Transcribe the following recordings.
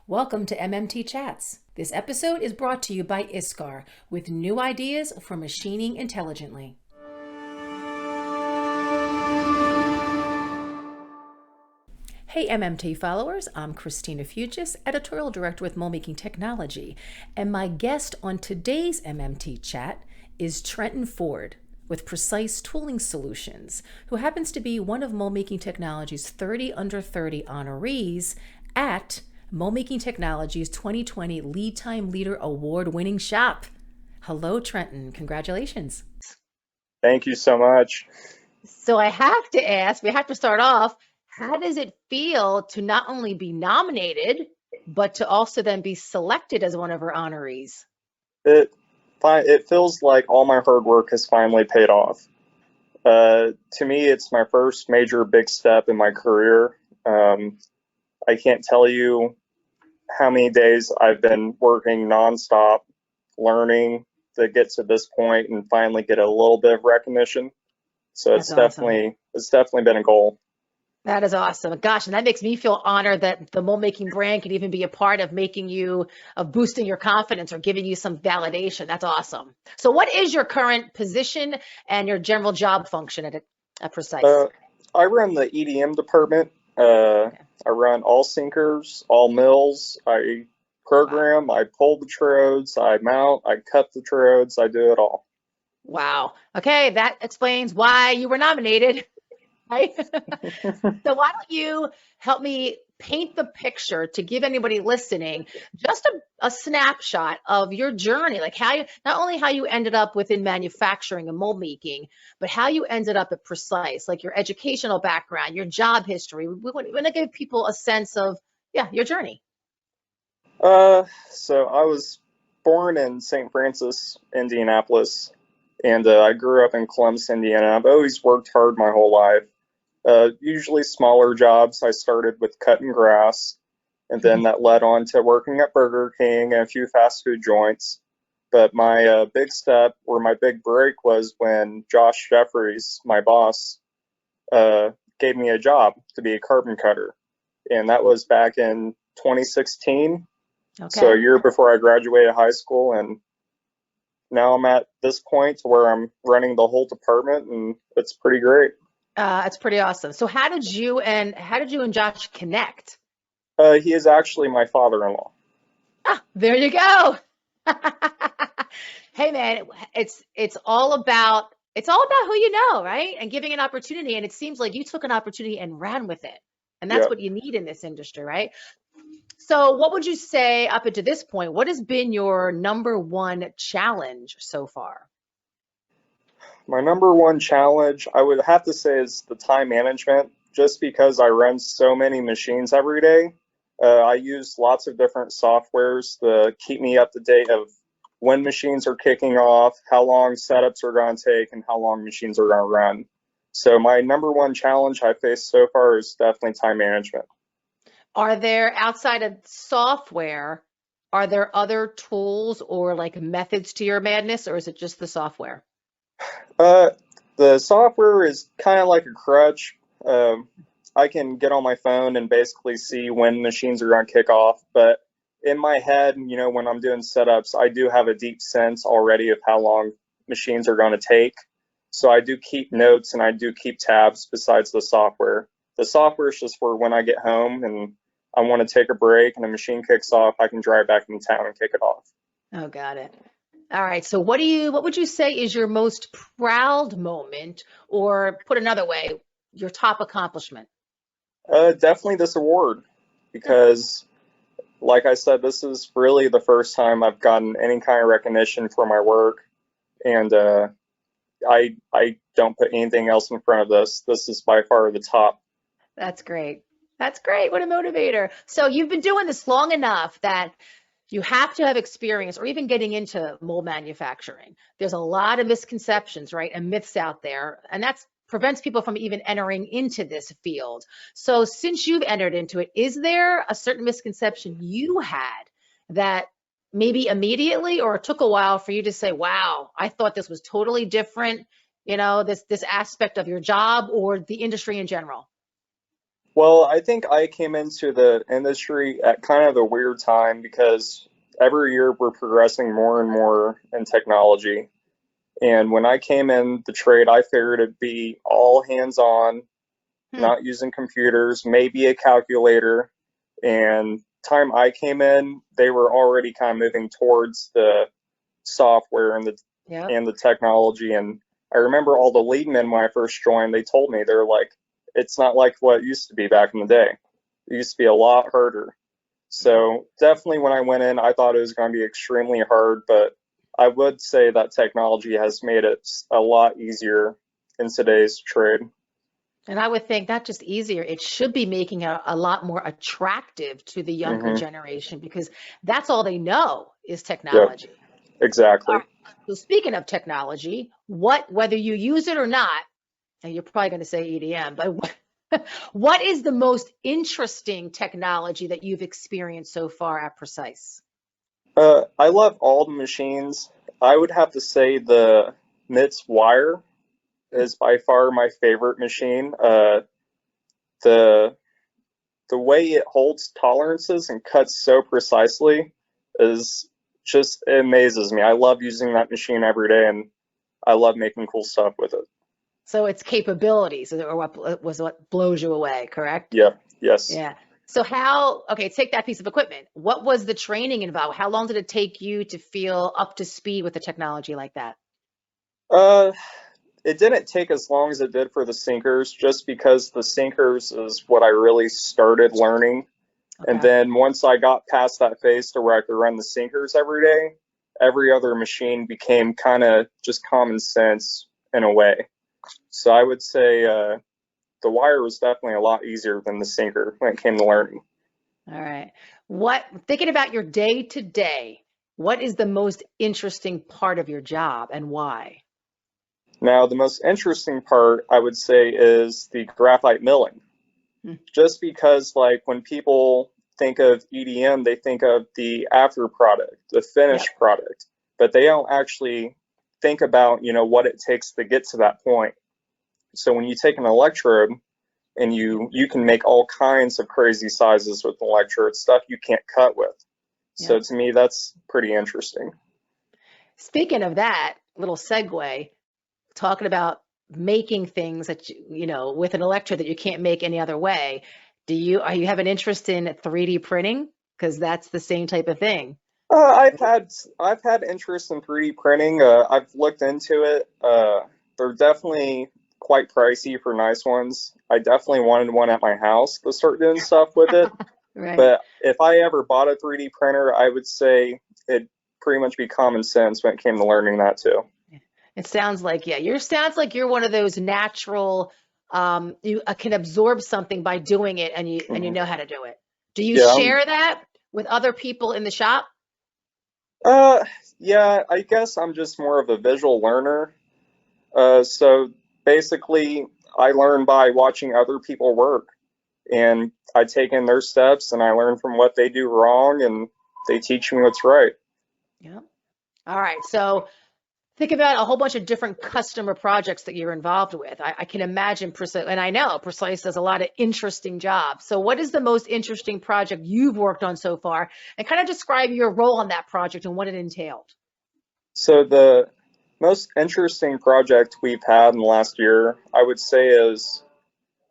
Welcome to MMT Chats. This episode is brought to you by ISCAR with new ideas for machining intelligently. Hey MMT followers, I'm Christina Fuges, Editorial Director with MoldMaking Technology, and my guest on today's MMT Chat is Trenton Ford with Precise Tooling Solutions, who happens to be one of MoldMaking Technology's 30 under 30 honorees at MoldMaking Technology's 2020 Leadtime Leader Award-Winning shop. Hello, Trenton. Congratulations. Thank you so much. So I have to ask, we have to start off, how does it feel to not only be nominated, but to also then be selected as one of our honorees? It feels like all my hard work has finally paid off. To me, it's my first major big step in my career. I can't tell you how many days I've been working nonstop, learning to get to this point and finally get a little bit of recognition. So That's awesome. it's definitely been a goal. That is awesome. Gosh, and that makes me feel honored that the mold making brand can even be a part of of boosting your confidence or giving you some validation. That's awesome. So what is your current position and your general job function at Precise? Uh, I run the EDM department. Okay. I run all sinkers, all mills. I Wow. program, I pull the trodes, I mount, I cut the trodes, I do it all. Wow. Okay, that explains why you were nominated, right? So why don't you help me paint the picture to give anybody listening just a snapshot of your journey, like not only how you ended up within manufacturing and mold making, but how you ended up at Precise, like your educational background, your job history. We want to give people a sense of, yeah, your journey. so I was born in St. Francis, Indianapolis, and I grew up in Columbus, Indiana. I've always worked hard my whole life. Usually smaller jobs. I started with cutting grass, and then that led on to working at Burger King and a few fast food joints. But my big step or my big break was when Josh Jeffries, my boss, uh, gave me a job to be a carbon cutter. And that was back in 2016, so a Okay. year before I graduated high school. And now I'm at this point where I'm running the whole department, and it's pretty great. It's pretty awesome. So how did you and Josh connect? He is actually my father-in-law. Ah, there you go. Hey man, it's all about who you know, right? And giving an opportunity. And it seems like you took an opportunity and ran with it. And that's Yeah. what you need in this industry, right? So what would you say up until this point? What has been your number one challenge so far? My number one challenge, I would have to say, is the time management, just because I run so many machines every day. I use lots of different softwares to keep me up to date of when machines are kicking off, how long setups are going to take, and how long machines are going to run. So my number one challenge I faced so far is definitely time management. Are there outside of software, are there other tools or like methods to your madness, or is it just the software? Uh, the software is kind of like a crutch. Um, I can get on my phone and basically see when machines are going to kick off, but in my head, when I'm doing setups, I do have a deep sense already of how long machines are going to take. So I do keep notes and I do keep tabs besides the software. The software is just for when I get home and I want to take a break and a machine kicks off, I can drive back into town and kick it off. Oh, got it. All right. So what would you say is your most proud moment, or put another way, your top accomplishment? Definitely this award because, like I said, this is really the first time I've gotten any kind of recognition for my work, and I don't put anything else in front of this. This is by far the top. That's great. That's great. What a motivator. So you've been doing this long enough that you have to have experience or even getting into mold manufacturing. There's a lot of misconceptions, right? And myths out there, and that's prevents people from even entering into this field. So since you've entered into it, is there a certain misconception you had that maybe immediately or it took a while for you to say, wow, I thought this was totally different, this aspect of your job or the industry in general? Well, I think I came into the industry at kind of a weird time because every year we're progressing more and more in technology. And when I came in the trade, I figured it'd be all hands on, Hmm. not using computers, maybe a calculator. And time I came in, they were already kind of moving towards the software Yep. and the technology. And I remember all the lead men when I first joined, they told me they're like, it's not like what it used to be back in the day. It used to be a lot harder. Yeah. So definitely when I went in, I thought it was going to be extremely hard, but I would say that technology has made it a lot easier in today's trade. And I would think not just easier, it should be making it a lot more attractive to the younger Hmm. generation because that's all they know is Yep, technology. All exactly. right. So speaking of technology, whether you use it or not, and you're probably going to say EDM, but what is the most interesting technology that you've experienced so far at Precise? I love all the machines. I would have to say the MIT's wire Hmm. is by far my favorite machine. The the way it holds tolerances and cuts so precisely is just it amazes me. I love using that machine every day, and I love making cool stuff with it. So its capabilities or what was what blows you away, correct? Yeah, yes. Yeah. So okay, take that piece of equipment. What was the training involved? How long did it take you to feel up to speed with a technology like that? Uh, it didn't take as long as it did for the sinkers, just because the sinkers is what I really started learning. And Okay. then once I got past that phase to where I could run the sinkers every day, every other machine became kind of just common sense in a way. So I would say the wire was definitely a lot easier than the sinker when it came to learning. All right. Thinking about your day to day, what is the most interesting part of your job and why? Now, the most interesting part I would say is the graphite milling. Hmm. Just because, like, when people think of EDM, they think of the after product, the Yep. finished product, but they don't actually think about, what it takes to get to that point. So when you take an electrode and you can make all kinds of crazy sizes with an electrode, stuff you can't cut with. So Yep. to me, that's pretty interesting. Speaking of that, little segue, talking about making things that with an electrode that you can't make any other way. Are you have an interest in 3D printing? Because that's the same type of thing. I've had interest in 3D printing. I've looked into it. They're definitely quite pricey for nice ones. I definitely wanted one at my house to start doing stuff with it. Right. But if I ever bought a 3D printer, I would say it'd pretty much be common sense when it came to learning that too. It sounds like, yeah, you're one of those natural, you can absorb something by doing it and you Hmm. know how to do it. Do you Yeah. share that with other people in the shop? Uh, yeah. I guess I'm just more of a visual learner. So basically, I learn by watching other people work, and I take in their steps, and I learn from what they do wrong, and they teach me what's right. Yeah. All right. So think about a whole bunch of different customer projects that you're involved with. I can imagine Precise, and I know Precise does a lot of interesting jobs. So what is the most interesting project you've worked on so far? And kind of describe your role on that project and what it entailed. So the most interesting project we've had in the last year, I would say, is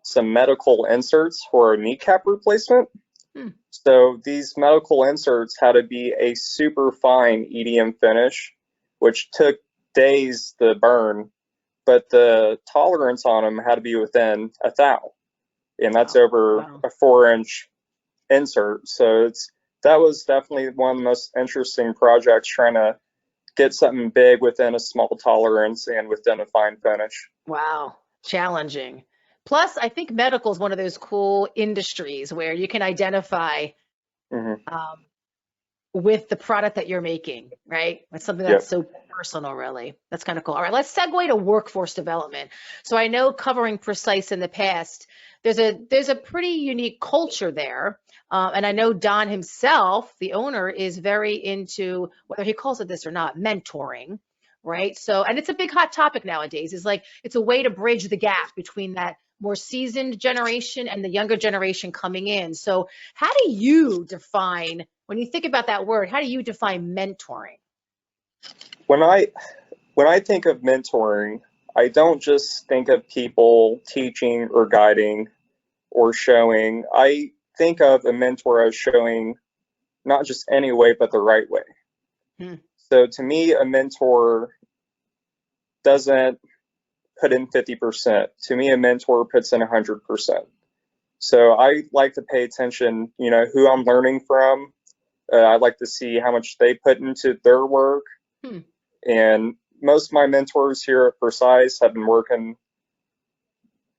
some medical inserts for a kneecap replacement. Hmm. So these medical inserts had to be a super fine EDM finish, which took days to burn, but the tolerance on them had to be within a thou, and that's Oh, over wow. a 4 inch insert. So that was definitely one of the most interesting projects, trying to get something big within a small tolerance and within a fine finish. Wow. Challenging. Plus, I think medical is one of those cool industries where you can identify Hmm. um, with the product that you're making, right? It's something that's Yep. so personal, really. That's kind of cool. All right, let's segue to workforce development. So I know covering Precise in the past, there's a pretty unique culture there, and I know Don himself, the owner, is very into whether he calls it this or not, mentoring. right? So, and it's a big hot topic nowadays, is like, it's a way to bridge the gap between that more seasoned generation and the younger generation coming in. So how do you define, when you think about that word, how do you define mentoring? When I think of mentoring, I don't just think of people teaching or guiding or showing. I think of a mentor as showing not just any way, but the right way. Hmm. So to me, a mentor doesn't put in 50%. To me, a mentor puts in 100%. So I like to pay attention, who I'm learning from. I like to see how much they put into their work. Hmm. And most of my mentors here at Precise have been working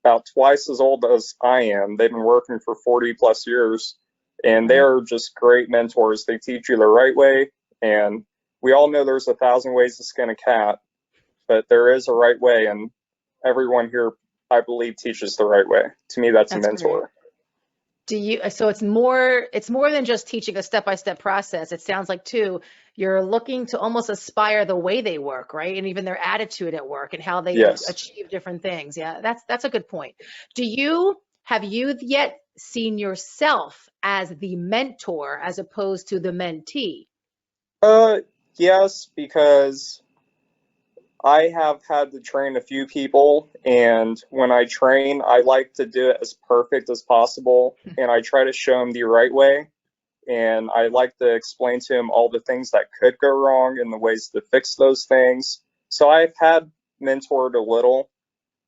about twice as old as I am. They've been working for 40 plus years, and Right. they're just great mentors. They teach you the right way. And we all know there's 1,000 ways to skin a cat, but there is a right way. And everyone here, I believe, teaches the right way. To me, that's a That's great. mentor. So it's more than just teaching a step-by-step process. It sounds like too, you're looking to almost aspire the way they work, right? And even their attitude at work and how they Yes. achieve different things. Yeah, that's a good point. Have you yet seen yourself as the mentor as opposed to the mentee? Uh, yes, because I have had to train a few people, and when I train, I like to do it as perfect as possible, and I try to show them the right way, and I like to explain to them all the things that could go wrong and the ways to fix those things. So I've had mentored a little,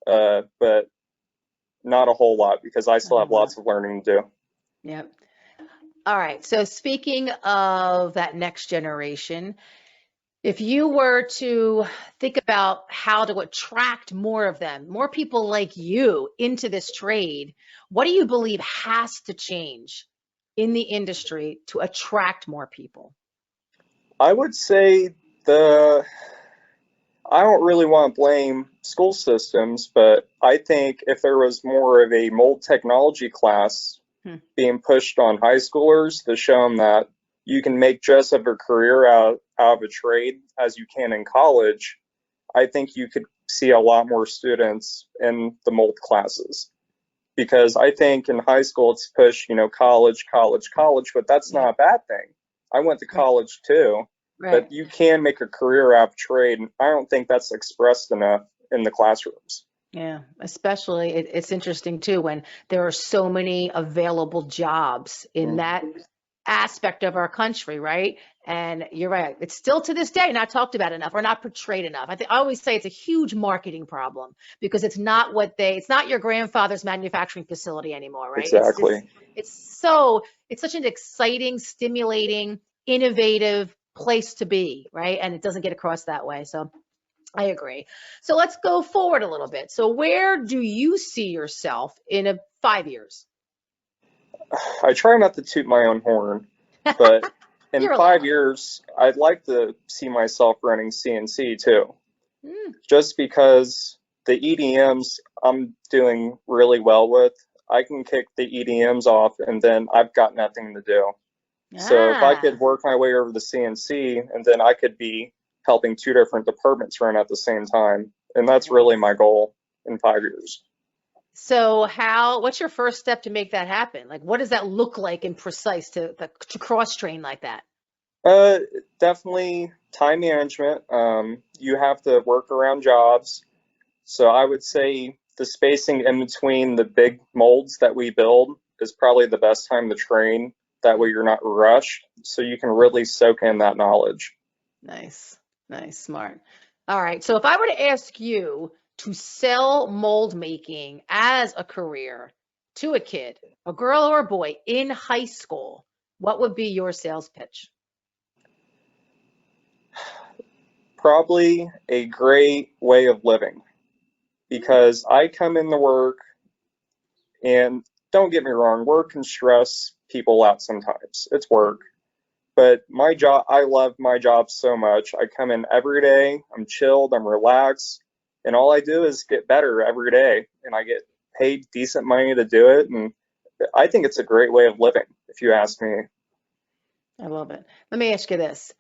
but not a whole lot because I still have lots of learning to do. Yep. All right. So speaking of that next generation, if you were to think about how to attract more of them, more people like you into this trade, what do you believe has to change in the industry to attract more people? I would say the I don't really want to blame school systems, but I think if there was more of a mold technology class Hmm. being pushed on high schoolers to show them that you can make just of a career out of a trade as you can in college, I think you could see a lot more students in the mold classes. Because I think in high school it's pushed, college, college, college, but that's Yeah. not a bad thing. I went to Right. college too, but Right. you can make a career out of trade. And I don't think that's expressed enough in the classrooms. Yeah, especially it's interesting too when there are so many available jobs in that Mhm. aspect of our country, right? And you're right. It's still to this day not talked about enough or not portrayed enough. I always say it's a huge marketing problem because it's not your grandfather's manufacturing facility anymore, right? Exactly. It's such an exciting, stimulating, innovative place to be, right? And it doesn't get across that way. So I agree. So let's go forward a little bit. So where do you see yourself in 5 years? I try not to toot my own horn, but in You're 5 years, I'd like to see myself running CNC too, allowed. just because the EDMs I'm doing really well with. I can kick the EDMs off and then I've got nothing to do. So if I Ah, could work my way over to CNC, and then I could be helping two different departments run at the same time. And that's really nice. my goal in 5 years. So what's your first step to make that happen? Like, what does that look like in precise to cross train like that? Uh, Definitely time management. You have to work around jobs. So I would say the spacing in between the big molds that we build is probably the best time to train. That way you're not rushed, so you can really soak in that knowledge. Nice, nice, smart. All right. So if I were to ask you to sell mold making as a career to a kid, a girl or a boy in high school, what would be your sales pitch? Probably a great way of living because I come into work and don't get me wrong, work can stress people out sometimes. It's work. But my job, I love my job so much. I come in every day, I'm chilled, I'm relaxed, and all I do is get better every day. And I get paid decent money to do it. And I think it's a great way of living, if you ask me. I love it. Let me ask you this.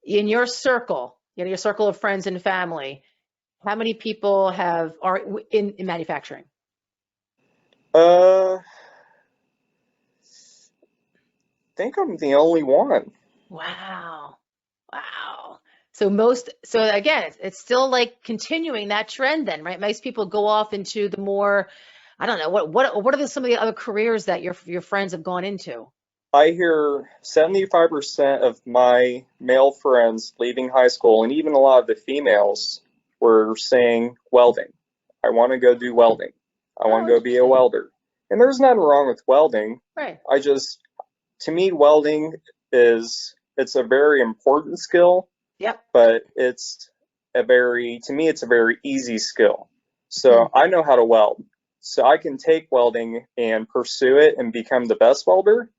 In your circle, your circle of friends and family, how many people are in manufacturing? I think I'm the only one. Wow. Wow. So again, it's still like continuing that trend then, right? Most people go off into the more, I don't know, what are some of the other careers that your friends have gone into? I hear 75% of my male friends leaving high school, and even a lot of the females, were saying welding. I want to go do welding. I want Oh, to go be a interesting. welder. And there's nothing wrong with welding. Right. To me, welding it's a very important skill, Yep. but to me, it's a very easy skill. Hmm. So I know how to weld. So I can take welding and pursue it and become the best welder,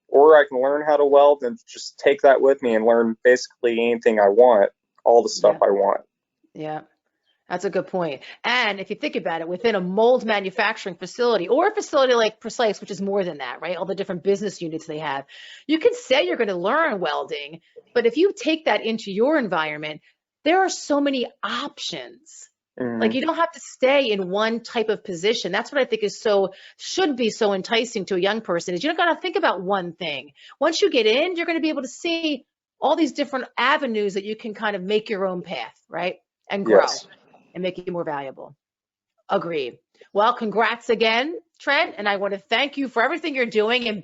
or I can learn how to weld and just take that with me and learn basically anything I want, all the stuff Yeah. I want. Yeah. That's a good point. And if you think about it, within a mold manufacturing facility or a facility like Precise, which is more than that, right? All the different business units they have, you can say you're going to learn welding, but if you take that into your environment, there are so many options. Like Mm, you don't have to stay in one type of position. That's what I think should be so enticing to a young person is you don't got to think about one thing. Once you get in, you're going to be able to see all these different avenues that you can kind of make your own path, right? And grow yes. and make you more valuable. Agreed. Well, congrats again, Trent. And I want to thank you for everything you're doing and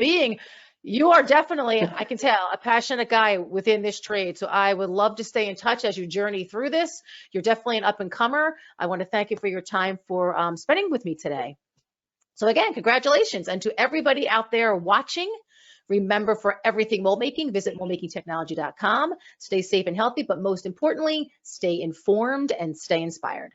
you are definitely, I can tell, a passionate guy within this trade. So I would love to stay in touch as you journey through this. You're definitely an up and comer. I want to thank you for your time for spending with me today. So again, congratulations. And to everybody out there watching, remember for everything mold making, visit moldmakingtechnology.com. Stay safe and healthy, but most importantly, stay informed and stay inspired.